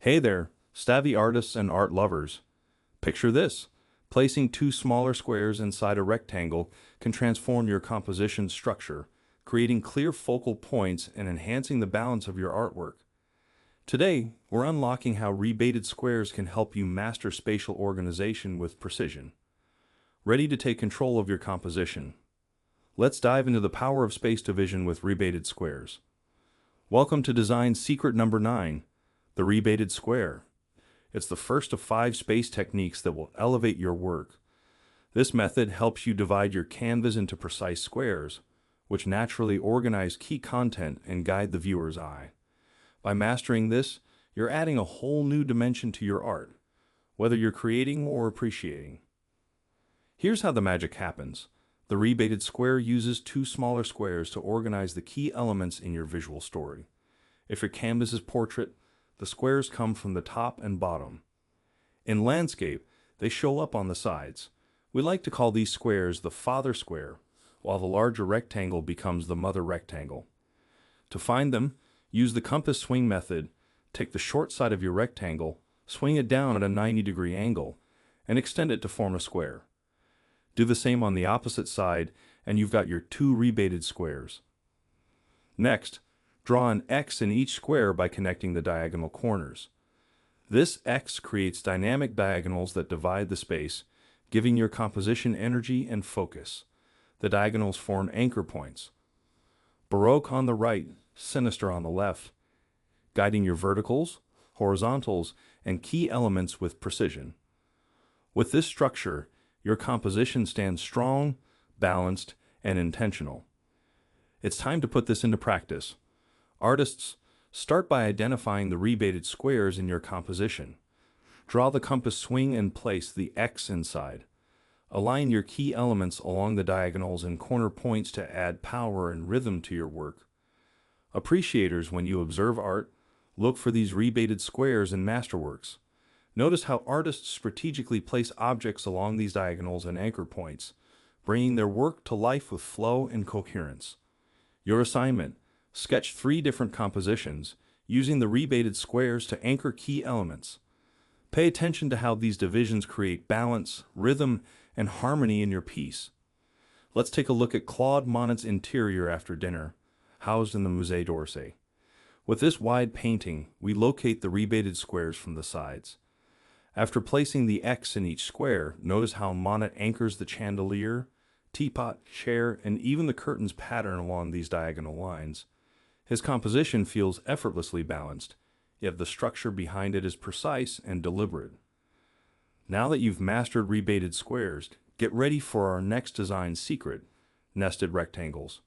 Hey there, savvy artists and art lovers. Picture this. Placing two smaller squares inside a rectangle can transform your composition structure, creating clear focal points and enhancing the balance of your artwork. Today, we're unlocking how rebated squares can help you master spatial organization with precision. Ready to take control of your composition? Let's dive into the power of space division with rebated squares. Welcome to design secret number 9, the rebated square. It's the first of 5 space techniques that will elevate your work. This method helps you divide your canvas into precise squares, which naturally organize key content and guide the viewer's eye. By mastering this, you're adding a whole new dimension to your art, whether you're creating or appreciating. Here's how the magic happens. The rebated square uses 2 smaller squares to organize the key elements in your visual story. If your canvas is portrait, the squares come from the top and bottom. In landscape, they show up on the sides. We like to call these squares the father square, while the larger rectangle becomes the mother rectangle. To find them, use the compass swing method. Take the short side of your rectangle, swing it down at a 90-degree angle, and extend it to form a square. Do the same on the opposite side, and you've got your 2 rebated squares. Next, draw an X in each square by connecting the diagonal corners. This X creates dynamic diagonals that divide the space, giving your composition energy and focus. The diagonals form anchor points. Baroque on the right, sinister on the left, guiding your verticals, horizontals, and key elements with precision. With this structure, your composition stands strong, balanced, and intentional. It's time to put this into practice. Artists, start by identifying the rebated squares in your composition. Draw the compass swing and place the X inside. Align your key elements along the diagonals and corner points to add power and rhythm to your work. Appreciators, when you observe art, look for these rebated squares in masterworks. Notice how artists strategically place objects along these diagonals and anchor points, bringing their work to life with flow and coherence. Your assignment: sketch 3 different compositions, using the rebated squares to anchor key elements. Pay attention to how these divisions create balance, rhythm, and harmony in your piece. Let's take a look at Claude Monet's interior after dinner, housed in the Musée d'Orsay. With this wide painting, we locate the rebated squares from the sides. After placing the X in each square, notice how Monet anchors the chandelier, teapot, chair, and even the curtains pattern along these diagonal lines. His composition feels effortlessly balanced, yet the structure behind it is precise and deliberate. Now that you've mastered rebated squares, get ready for our next design secret: nested rectangles.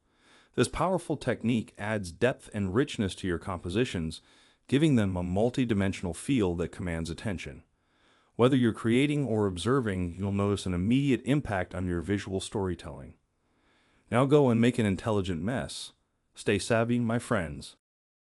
This powerful technique adds depth and richness to your compositions, giving them a multi-dimensional feel that commands attention. Whether you're creating or observing, you'll notice an immediate impact on your visual storytelling. Now go and make an intelligent mess. Stay savvy, my friends.